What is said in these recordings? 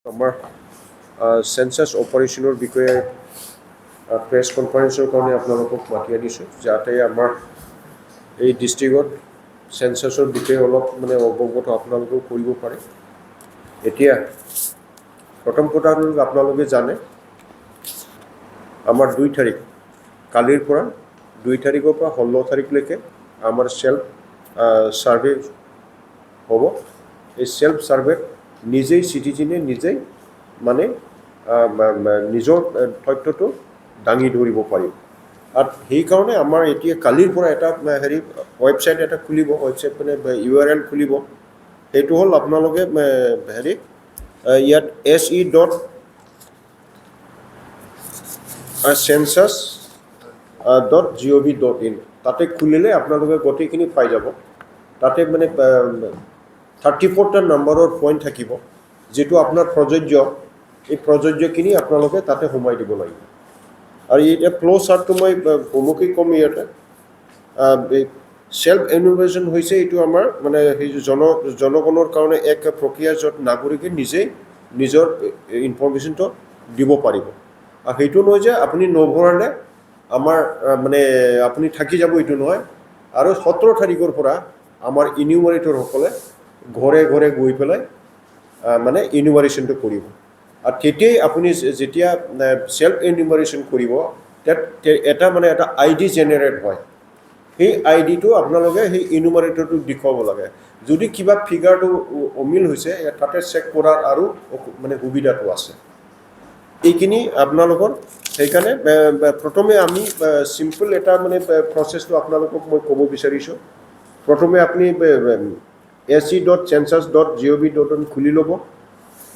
আমাৰ সেন্সাস অপাৰেশ্যনৰ বিষয়ে প্ৰেছ কনফাৰেন্সৰ কাৰণে আপোনালোকক মাতি আনিছোঁ যাতে আমাৰ এই ডিষ্ট্ৰিক্টত সেন্সাসৰ বিষয়ে অলপ অৱগত আপোনালোকে কৰিব পাৰে। এতিয়া প্ৰথম কথা হ'ল আপোনালোকে জানে আমাৰ 2 তাৰিখ কালিৰ পৰা 2 তাৰিখৰ পৰা 16 তাৰিখলৈকে আমাৰ সেল্ফ সাৰ্ভে হ'ব। এই সেল্ফ সাৰ্ভে নিজেই সিটিজেনে নিজেই নিজৰ তথ্যটো দাঙি ধৰিব পাৰিব। আৰু সেইকাৰণে আমাৰ এতিয়া কালিৰ পৰা এটা ৱেবছাইট এটা খুলিব, ৱেবছাইট URL খুলিব। সেইটো হ'ল আপোনালোকে ইয়াত se.census.gov.in তাতে খুলিলে আপোনালোকে গোটেইখিনি পাই যাব। তাতে 34টা নম্বৰৰ পইণ্ট থাকিব, যেটো আপোনাৰ প্ৰযোজ্য। এই প্ৰযোজ্যখিনি আপোনালোকে তাতে সোমাই দিব লাগিব। আৰু এতিয়া ফ্ল' চাৰ্টটো মই অমুকেই কম। ইয়াতে সেল্ফ এনুমাৰেশ্যন হৈছে এইটো আমাৰ জনগণৰ কাৰণে এক প্ৰক্ৰিয়া, য'ত নাগৰিকে নিজেই নিজৰ ইনফৰমেশ্যনটো দিব পাৰিব। আৰু সেইটো নহয় যে আপুনি নভৰালে আমাৰ আপুনি থাকি যাব, এইটো নহয়। আৰু 17 তাৰিখৰ পৰা আমাৰ ইনিউমাৰেটৰসকলে ঘৰে ঘৰে গৈ পেলাই ইনিউমাৰেশ্যনটো কৰিব। আৰু তেতিয়াই আপুনি যেতিয়া সেল্ফ এনিউমাৰেশ্যন কৰিব, এটা ID জেনেৰেট হয়। সেই আইডিটো আপোনালোকে সেই ইনিউমাৰেটৰটো দেখুৱাব লাগে। যদি কিবা ফিগাৰটো অমিল হৈছে, তাতে চেক কৰাৰ আৰু সুবিধাটো আছে। এইখিনি আপোনালোকৰ সেইকাৰণে প্ৰথমে আমি চিম্পল এটা প্ৰচেছটো আপোনালোকক মই ক'ব বিচাৰিছোঁ। প্ৰথমে আপুনি se.census.gov.in খুলি ল'ব।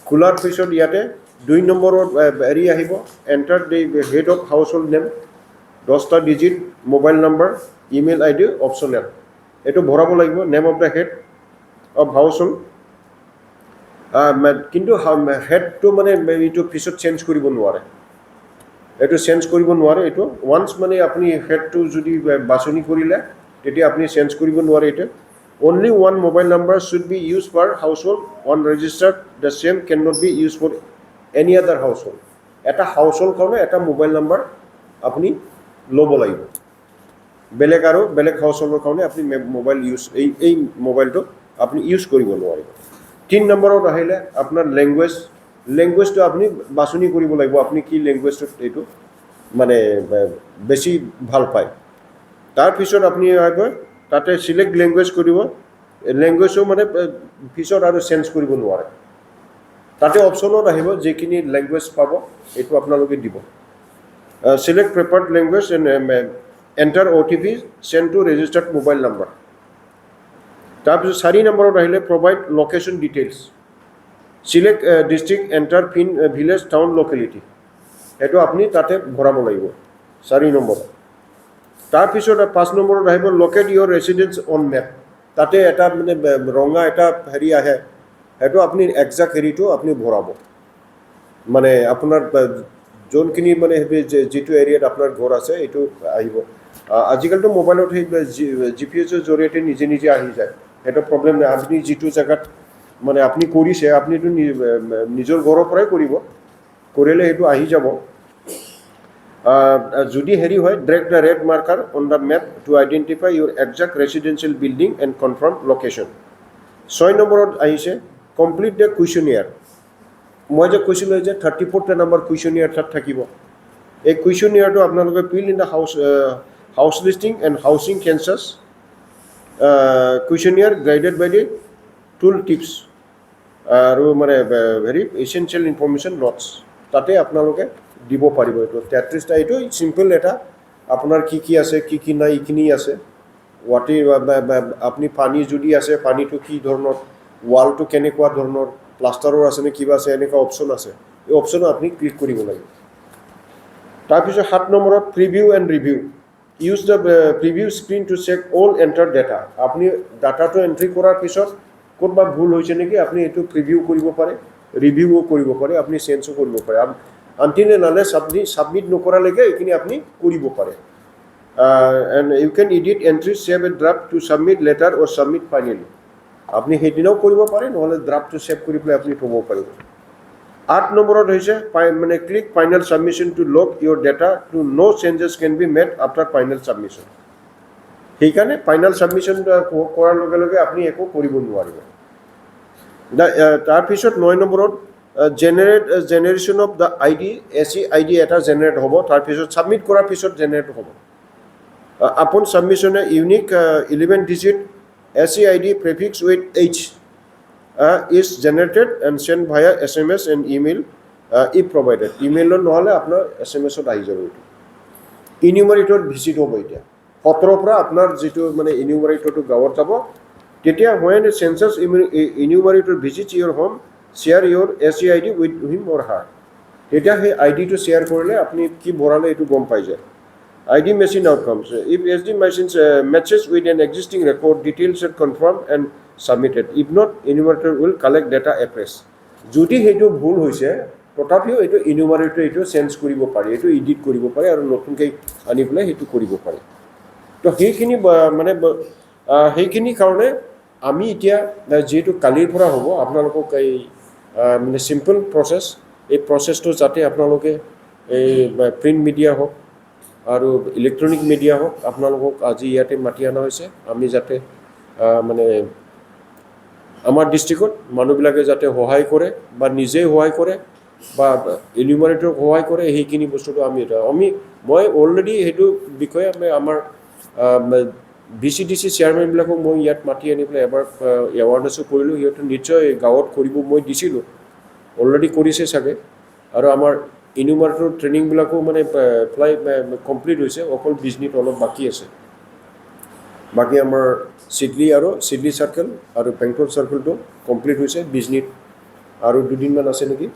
খোলাৰ পিছত ইয়াতে 2 নম্বৰৰ আহিব, enter the head of household name, 10টা digit mobile number, email ID optional. এইটো ভৰাব লাগিব, name of the head of household. কিন্তু হেডটো এইটো পিছত চেঞ্জ কৰিব নোৱাৰে। এইটো চেঞ্জ কৰিব নোৱাৰে। এইটো ওৱান্স আপুনি হেডটো যদি বাছনি কৰিলে, তেতিয়া আপুনি চেঞ্জ কৰিব নোৱাৰে। এইটো only one mobile number should be used per household on registered. The same cannot be used for any other household. এটা হাউচহোল্ড কাৰণে এটা মোবাইল নাম্বাৰ আপুনি ল'ব লাগিব। বেলেগ হাউচহোল্ডৰ কাৰণে আপুনি মোবাইল এই মোবাইলটো আপুনি ইউজ কৰিব নোৱাৰিব। 3 নম্বৰত আহিলে আপোনাৰ লেংগুৱেজটো আপুনি বাছনি কৰিব লাগিব। আপুনি কি লেংগুৱেজটো এইটো বেছি ভাল পায়। তাৰপিছত আপুনি তাতে চিলেক্ট লেংগুৱেজ কৰিব। লেংগুৱেজো পিছত আৰু চেঞ্জ কৰিব নোৱাৰে। তাতে অপশ্যনত আহিব, যিখিনি লেংগুৱেজ পাব এইটো আপোনালোকে দিব। Select preferred language and enter OTP send to registered mobile number. তাৰপিছত 4 নম্বৰত আহিলে provide location details. Select district, enter pin, village, town, locality. সেইটো আপুনি তাতে ভৰাব লাগিব 4 নম্বৰত। তাৰপিছত 5 নম্বৰত আহিব locate your residence on map. তাতে এটা ৰঙা এটা আহে, সেইটো আপুনি একজাক্ট হেৰিটো আপুনি ভৰাব। আপোনাৰ যোনখিনি যিটো এৰিয়াত আপোনাৰ ঘৰ আছে এইটো আহিব। আজিকালিতো মোবাইলত সেই GPS-ৰ জৰিয়তে নিজে নিজে আহি যায়, সেইটো প্ৰব্লেম নাই। আপুনি যিটো জেগাত আপুনি কৰিছে, আপুনিতো নিজৰ ঘৰৰ পৰাই কৰিলে সেইটো আহি যাব। যদি হয়, drag the red marker on the map to identify your exact residential building and confirm location. 6 নম্বৰত আহিছে কমপ্লিট দ্য কুৱেশ্যনিয়াৰ। মই যে কৈছিলোঁ যে 34টা নম্বৰ কুৱেশ্যনিয়াৰ তাত থাকিব। এই কুৱেশ্যনিয়াৰটো আপোনালোকে fill in the house listing and housing census questionnaire guided by the tool tips আৰু এচেঞ্চিয়েল ইনফৰমেশ্যন নোটছ তাতে আপোনালোকে দিব পাৰিব। এইটো 33টা। এইটো চিম্পল এটা আপোনাৰ কি আছে, কি নাই, এইখিনি আছে। আপুনি পানী যদি আছে, পানীটো কি ধৰণৰ, ৱালটো কেনেকুৱা ধৰণৰ, প্লাষ্টাৰৰ আছে নে কিবা আছে, এনেকুৱা অপশ্যন আছে। এই অপশ্যনত আপুনি ক্লিক কৰিব লাগিব। তাৰপিছত 7 নম্বৰত preview and review. Use the preview screen to check all enter data. আপুনি ডাটাটো এণ্ট্ৰি কৰাৰ পিছত ক'ৰবাত ভুল হৈছে নেকি, আপুনি এইটো প্ৰিভিউ কৰিব পাৰে, ৰিভিউও কৰিব পাৰে, আপুনি চেঞ্জো কৰিব পাৰে। আনটিল এণ্ড আনলেছ আপুনি ছাবমিট নকৰালৈকে এইখিনি আপুনি কৰিব পাৰে। And you can edit entry, save a draft to submit later or submit finally. আপুনি সেইদিনাও কৰিব পাৰে, নহ'লে ড্ৰাফ্টটো চেভ কৰি পেলাই আপুনি থ'ব পাৰিব। 8 নম্বৰত হৈছে মানে click final submission to lock your data to no changes can be made after final submission সেইকাৰণে ফাইনেল সাবমিশন কৰাৰ লগে লগে আপুনি একো কৰিব নোৱাৰিব তাৰপিছত 9 নম্বৰত generation of the ID AC ID এটা জেনেৰেট হ'ব তাৰপিছত সাবমিট কৰাৰ পিছত জেনেৰেট হ'ব আপন সাবমিশনে unique 11 digit AC ID prefix with H is generated and sent via SMS and email if provided. Email নহলে আপোনাৰ SMS ত আহি যাব এইটো ইনিউমাৰেটৰ ভিজিট হ'ব এতিয়া 17 পৰা আপোনাৰ যেটো মানে ইনিউমাৰেটৰটো গাঁৱত যাব তেতিয়া when a census enumerator visits your home share your SEID with him or her তেতিয়া সেই আইডিটো শেয়াৰ কৰিলে আপুনি কি ভৰালে এইটো গম পাই যায় ID machine outcomes if SD machines matches with an existing record details are confirmed and submitted if not enumerator will collect data address যদি হেতু ভুল হৈছে তথাপিও এটো enumerator এটো চেঞ্জ কৰিব পাৰে এটো এডিট কৰিব পাৰে আৰু নতুনকৈ আনি পেলাই হেতু কৰিব পাৰে তো সেইখিনি মানে সেইখিনি কাৰণে আমি এতিয়া যেটো কালিৰ পৰা হ'ব আপোনালোকক এই মানে সিম্পল প্ৰসেস এই প্ৰসেসটো যাতে আপোনালোকে এই প্ৰিন্ট মিডিয়া হওক আৰু ইলেক্ট্ৰনিক মিডিয়া হওক আপোনালোকক আজি ইয়াতে মাতি আনা হৈছে আমি যাতে মানে আমাৰ ডিস্ট্ৰিক্টত মানুহবিলাকে যাতে সহায় কৰে বা নিজে সহায় কৰে বা এনিউমাৰেটৰক সহায় কৰে সেইখিনি বস্তুটো মই অলৰেডি হেতু বিষয়ে আমাৰ BCDC চেয়াৰমেনবিলাকক মই ইয়াত মাতি আনি পেলাই এবাৰ এৱাৰ্নেছো কৰিলোঁ সিহঁতে নিশ্চয় গাঁৱত কৰিব মই দিছিলোঁ অলৰেডি কৰিছে চাগে আৰু আমাৰ এনিউমাৰেটৰ ট্ৰেইনিংবিলাকো মানে প্ৰায় কমপ্লিট হৈছে অকল বিজনেছ অলপ বাকী আছে বাকী আমাৰ সিডলি সাৰ্কেল আৰু বেংটল সাৰ্কেলটো কমপ্লিট হৈছে বিজনেছ আৰু দুদিনমান আছে নেকি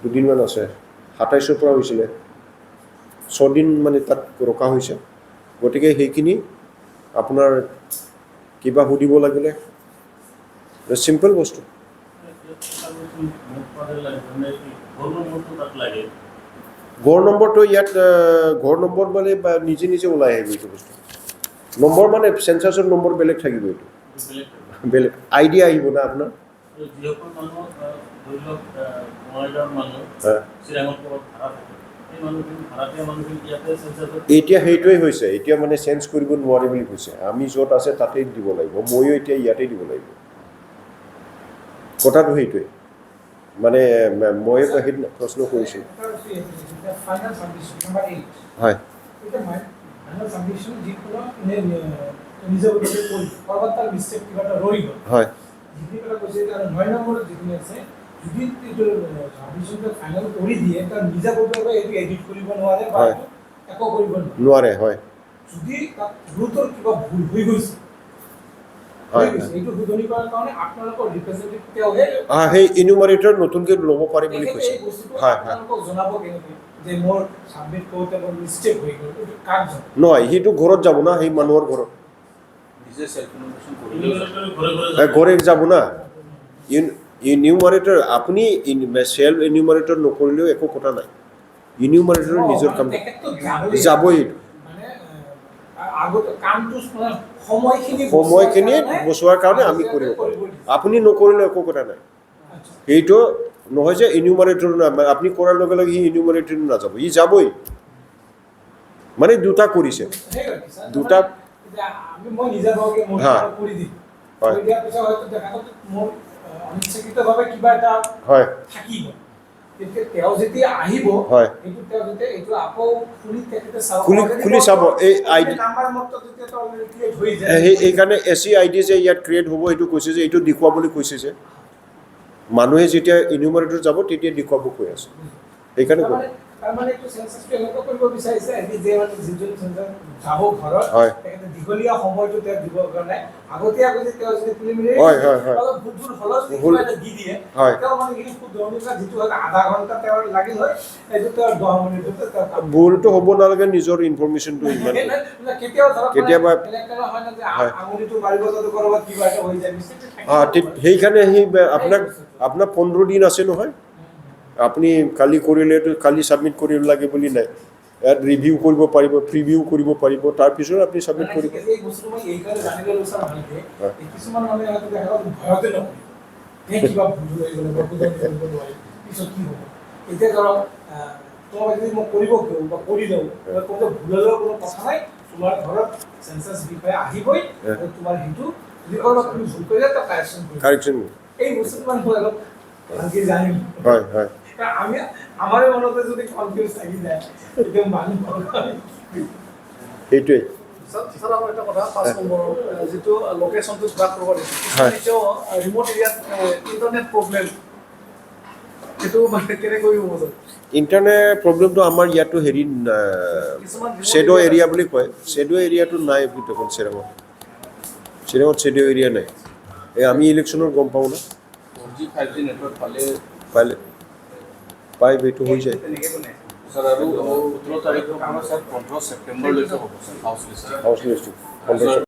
দুদিনমান আছে 27 পৰা হৈছিলে 6 দিন মানে তাত ৰখা হৈছে গতিকে সেইখিনি আপোনাৰ কিবা সুধিব লাগিলে সিম্পল বস্তু ঘৰ নম্বৰটো ইয়াত ঘৰ নম্বৰ মানে নিজে নিজে ওলাই আহিব এইটো বস্তু নম্বৰ মানে সেন্সাসৰ নম্বৰ বেলেগ থাকিব এইটো বেলেগ আইডিয়া আহিব না আপোনাৰ এতিয়া সেইটোৱে হৈছে এতিয়া মানে চেঞ্জ কৰিব নোৱাৰি বুলি কৈছে আমি য'ত আছে তাতেই দিব লাগিব ময়ো এতিয়া ইয়াতেই দিব লাগিব কথাটো সেইটোৱে মানে মই এটা প্ৰশ্ন কৰিছোঁ হয় হয় নোৱাৰে হয় সেই ইনিউমাৰেটৰ নতুনকৈ ল'ব পাৰে বুলি কৈছে হয় নহয় সেইটো ঘৰত যাব না সেই মানুহৰ ঘৰত ঘৰে যাব না ইনিউমাৰেটৰ আপুনি সেল্ফ ইনিউমাৰেটৰ নকৰিলেও একো কথা নাই ইনিউমাৰেটৰ নিজৰ কাম যাবই সময়খিনি বচোৱাৰ কাৰণে আমি কৰিব পাৰোঁ আপুনি নকৰিলে একো কথা নাই সেইটো নহয় যে ইনিউমাৰেটৰ আপুনি কৰাৰ লগে লগে সি ইনিউমাৰেটৰ নাযাব ই যাবই মানে দুটা কৰিছে দুটা হয় খুলি চাব এই আইডি সেইকাৰণে এসি আইডি যে ইয়াত ক্ৰিয়েট হ'ব এইটো কৈছে যে এইটো দেখুৱাবলৈ কৈছে যে মানুহে যেতিয়া ইনিউমাৰেটৰ যাব তেতিয়া দেখুৱাব কৈ আছে সেইকাৰণে মানে একটু সেন্সাসটো এনেকুৱা কৰিব বিচাৰিছে যে মানে যিজন সেন্সাস যাব ঘৰত তেখেতে দীঘলীয়া সময়টো তেওঁ দিব কাৰণে আগতীয়াকৈ তেওঁ যদি প্ৰিলিমিনাৰী অলপ ভুল হলছ দি দিয়ে তেওঁ মানে কি খুব দৰনিকা যিটো হয় আধা ঘণ্টা তেওঁৰ লাগিল হয় এইটো তেওঁৰ 10 মিনিটতে ভুলটো হ'ব নালাগে নিজৰ ইনফৰমেশনটো ইমান কেতিয়াবা হয় না যে আঙুলিটো মাৰিব যদি কৰবাত কিবা এটা হৈ যায় ঠিক সেইখানে আপোনাৰ 15 দিন আছে নহয় আপুনি কালি কৰিলেতো কালি সাবমিট কৰিব লাগে বুলি নাই ইয়াত ৰিভিউ কৰিব পাৰিব প্ৰিভিউ কৰিব পাৰিব তাৰ পিছত আপুনি সাবমিট কৰিব এই বস্তু মই এই কাৰণে জানিব লৈছা ভালকে কিছুমান মানে হয়তো দেখা ভয়তে নহয় কিবা ভুল হৈ গ'ল বা পিছত কি হ'ব এতিয়া ধৰক তোমাক যদি মই কৰিব কিয় বা কৰি লওঁ কোনো ভুলেও কোনো কথা নাই তোমাৰ ঘৰত সেন্সাস বিষয়ে আহিবই আৰু তোমাৰ সেইটো যদি কৰবাত তুমি ভুল কৰিলে তো কাৰেকশ্যন এই বস্তুটো মানে মই অলপ ভালকে জানিম হয় হয় আমি আমাৰ মনতে যদি কনফিউজ থাকি যায় তেতিয়া মানুহ সেইটোৱে স্যাৰ আমাৰ একটা কথা 5 নম্বৰ যেটো লোকেশনটো ট্ৰ্যাক কৰিব দিছে ৰিমোট এৰিয়াত ইন্টাৰনেট প্ৰব্লেম সেইটো মানে কেনেকৈ হ'ব স্যাৰ ইণ্টাৰনেট প্ৰব্লেমটো আমাৰ ইয়াতো হেৰি শ্বেডো এৰিয়া বুলি কয় শ্বেডো এৰিয়াটো নাই দেখোন শ্বিলঙত শ্বেডো এৰিয়া নাই এই আমি ইলেকশ্যনৰ গম পাওঁ না 4G 5G নেটৱৰ্ক পালে পাই এইটো হৈ যায় স্যাৰ আৰু 17 তাৰিখৰ পৰা স্যাৰ 15 ছেপ্টেম্বৰলৈকে হ'ব sir house list house list